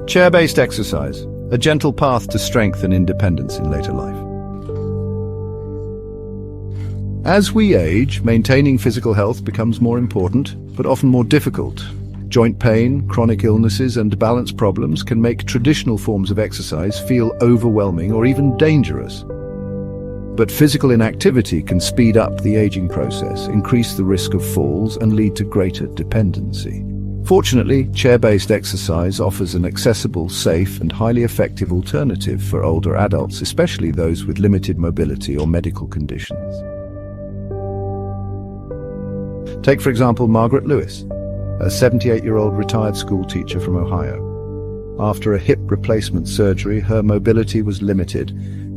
Chair-based exercise, a gentle path to strength and independence in later life. As we age, maintaining physical health becomes more important, but often more difficult. Joint pain, chronic illnesses, and balance problems can make traditional forms of exercise feel overwhelming or even dangerous. But physical inactivity can speed up the aging process, increase the risk of falls, and lead to greater dependency. Fortunately, chair-based exercise offers an accessible, safe, and highly effective alternative for older adults, especially those with limited mobility or medical conditions. Take, for example, Margaret Lewis, a 78-year-old retired school teacher from Ohio. After a hip replacement surgery, her mobility was limited,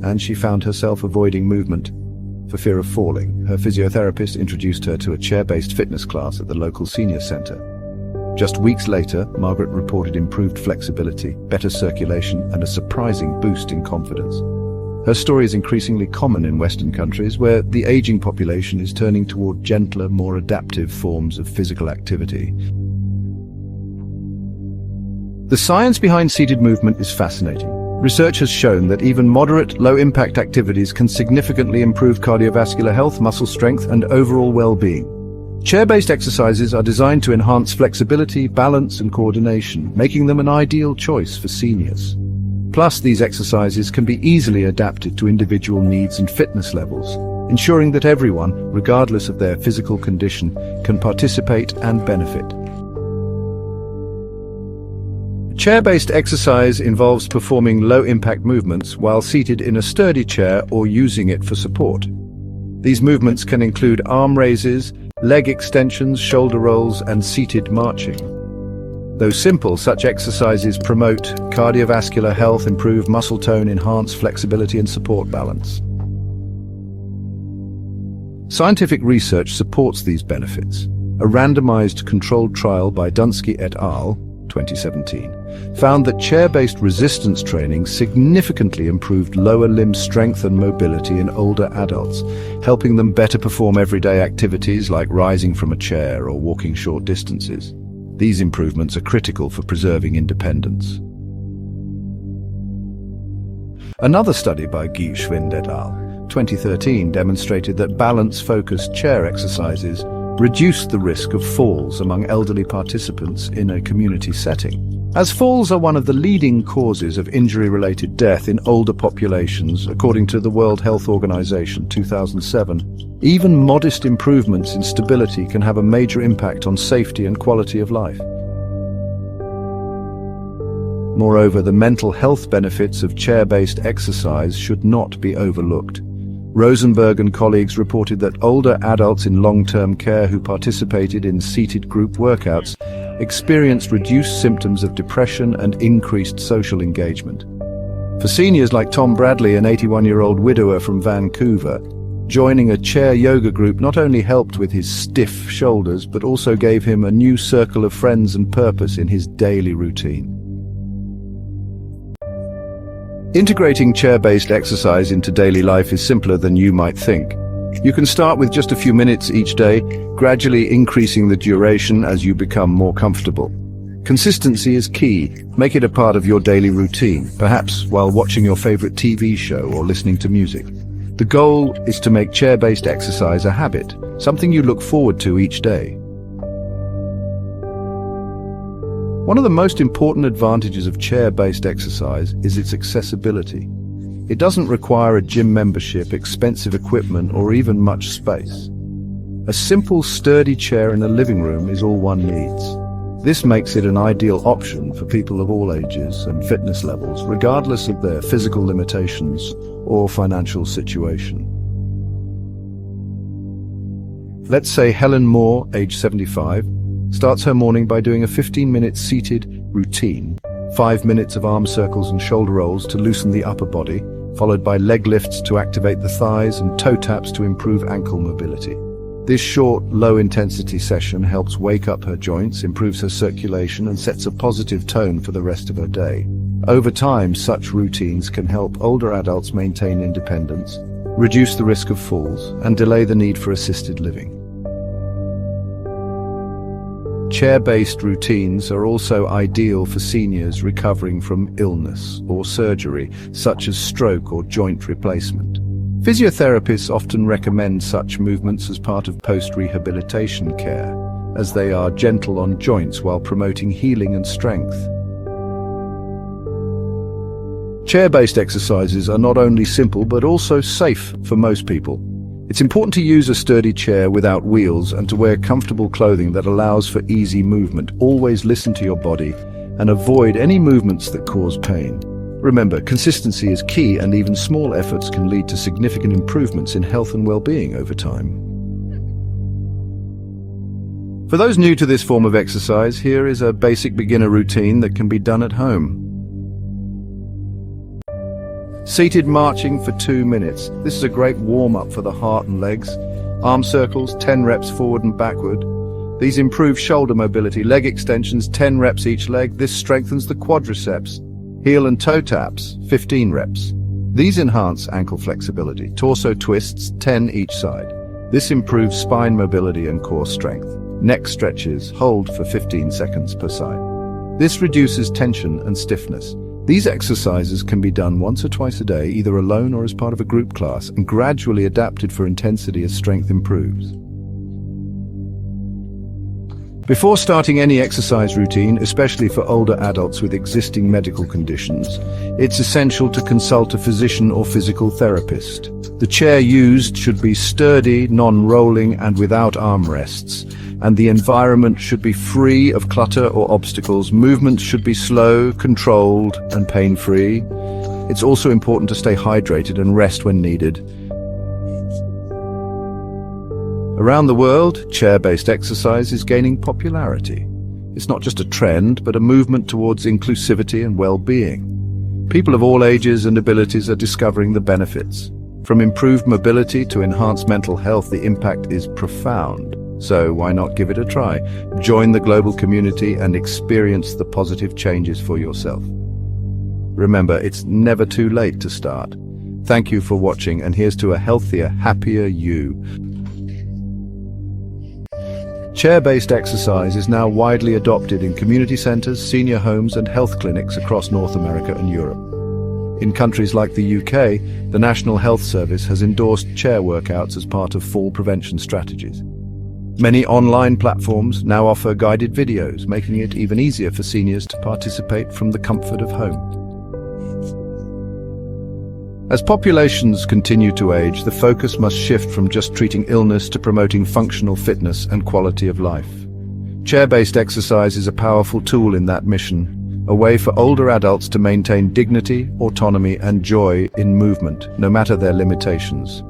and she found herself avoiding movement for fear of falling. Her physiotherapist introduced her to a chair-based fitness class at the local senior center. Just weeks later, Margaret reported improved flexibility, better circulation, and a surprising boost in confidence. Her story is increasingly common in Western countries, where the aging population is turning toward gentler, more adaptive forms of physical activity. The science behind seated movement is fascinating. Research has shown that even moderate, low-impact activities can significantly improve cardiovascular health, muscle strength, and overall well-being. Chair-based exercises are designed to enhance flexibility, balance, and coordination, making them an ideal choice for seniors. Plus, these exercises can be easily adapted to individual needs and fitness levels, ensuring that everyone, regardless of their physical condition, can participate and benefit. Chair-based exercise involves performing low-impact movements while seated in a sturdy chair or using it for support. These movements can include arm raises, leg extensions, shoulder rolls, and seated marching. Though simple, such exercises promote cardiovascular health, improve muscle tone, enhance flexibility, and support balance. Scientific research supports these benefits. A randomized controlled trial by Dunsky et al. 2017 found that chair-based resistance training significantly improved lower limb strength and mobility in older adults, helping them better perform everyday activities like rising from a chair or walking short distances. These improvements are critical for preserving independence. Another study by Guy Schwind et al. 2013 demonstrated that balance-focused chair exercises reduced the risk of falls among elderly participants in a community setting. As falls are one of the leading causes of injury-related death in older populations, according to the World Health Organization 2007, even modest improvements in stability can have a major impact on safety and quality of life. Moreover, the mental health benefits of chair-based exercise should not be overlooked. Rosenberg and colleagues reported that older adults in long-term care who participated in seated group workouts experienced reduced symptoms of depression and increased social engagement. For seniors like Tom Bradley, an 81-year-old widower from Vancouver, joining a chair yoga group not only helped with his stiff shoulders, but also gave him a new circle of friends and purpose in his daily routine. Integrating chair-based exercise into daily life is simpler than you might think. You can start with just a few minutes each day, gradually increasing the duration as you become more comfortable. Consistency is key. Make it a part of your daily routine, perhaps while watching your favorite TV show or listening to music. The goal is to make chair-based exercise a habit, something you look forward to each day. One of the most important advantages of chair-based exercise is its accessibility. It doesn't require a gym membership, expensive equipment, or even much space. A simple, sturdy chair in the living room is all one needs. This makes it an ideal option for people of all ages and fitness levels, regardless of their physical limitations or financial situation. Let's say Helen Moore, age 75, starts her morning by doing a 15-minute seated routine, 5 minutes of arm circles and shoulder rolls to loosen the upper body, followed by leg lifts to activate the thighs and toe taps to improve ankle mobility. This short, low-intensity session helps wake up her joints, improves her circulation, and sets a positive tone for the rest of her day. Over time, such routines can help older adults maintain independence, reduce the risk of falls, and delay the need for assisted living. Chair-based routines are also ideal for seniors recovering from illness or surgery, such as stroke or joint replacement. Physiotherapists often recommend such movements as part of post-rehabilitation care, as they are gentle on joints while promoting healing and strength. Chair-based exercises are not only simple but also safe for most people. It's important to use a sturdy chair without wheels and to wear comfortable clothing that allows for easy movement. Always listen to your body and avoid any movements that cause pain. Remember, consistency is key, and even small efforts can lead to significant improvements in health and well-being over time. For those new to this form of exercise, here is a basic beginner routine that can be done at home. Seated marching for 2 minutes. This is a great warm-up for the heart and legs. Arm circles, 10 reps forward and backward. These improve shoulder mobility. Leg extensions, 10 reps each leg. This strengthens the quadriceps. Heel and toe taps, 15 reps. These enhance ankle flexibility. Torso twists, 10 each side. This improves spine mobility and core strength. Neck stretches, hold for 15 seconds per side. This reduces tension and stiffness. These exercises can be done once or twice a day, either alone or as part of a group class, and gradually adapted for intensity as strength improves. Before starting any exercise routine, especially for older adults with existing medical conditions, it's essential to consult a physician or physical therapist. The chair used should be sturdy, non-rolling, and without armrests, and the environment should be free of clutter or obstacles. Movements should be slow, controlled, and pain-free. It's also important to stay hydrated and rest when needed. Around the world, chair-based exercise is gaining popularity. It's not just a trend, but a movement towards inclusivity and well-being. People of all ages and abilities are discovering the benefits. From improved mobility to enhanced mental health, the impact is profound. So why not give it a try? Join the global community and experience the positive changes for yourself. Remember, it's never too late to start. Thank you for watching, and here's to a healthier, happier you. Chair-based exercise is now widely adopted in community centers, senior homes, and health clinics across North America and Europe. In countries like the UK, the National Health Service has endorsed chair workouts as part of fall prevention strategies. Many online platforms now offer guided videos, making it even easier for seniors to participate from the comfort of home. As populations continue to age, the focus must shift from just treating illness to promoting functional fitness and quality of life. Chair-based exercise is a powerful tool in that mission, a way for older adults to maintain dignity, autonomy, and joy in movement, no matter their limitations.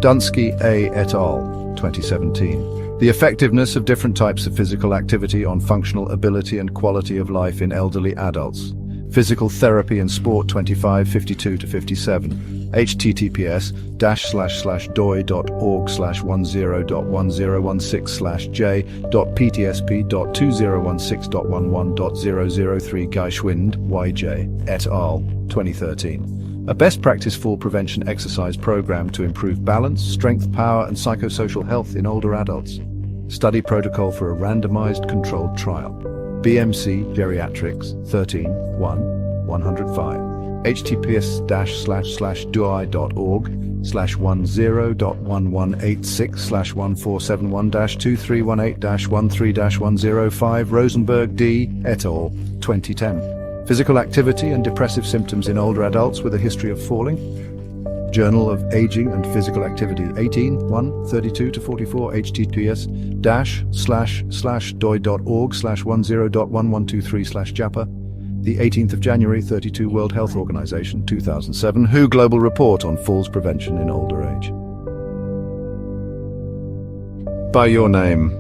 Dunsky A. et al., 2017. The effectiveness of different types of physical activity on functional ability and quality of life in elderly adults. Physical Therapy and Sport 2552-57. https://doi.org/1016/j.ptsp.2016.11.003 Geschwind, Y.J. et al., 2013. A best practice fall prevention exercise program to improve balance, strength, power, and psychosocial health in older adults. Study protocol for a randomized controlled trial. BMC Geriatrics 13-1-105. https://doi.org/101186/1471-2318-13-105 Rosenberg D. et al., 2010. Physical activity and depressive symptoms in older adults with a history of falling. Journal of Aging and Physical Activity 18-1-32-44 https://doi.org/10.1123/JAPA. The 18th of January 32 World Health Organization 2007 WHO Global Report on Falls Prevention in Older Age. By your name.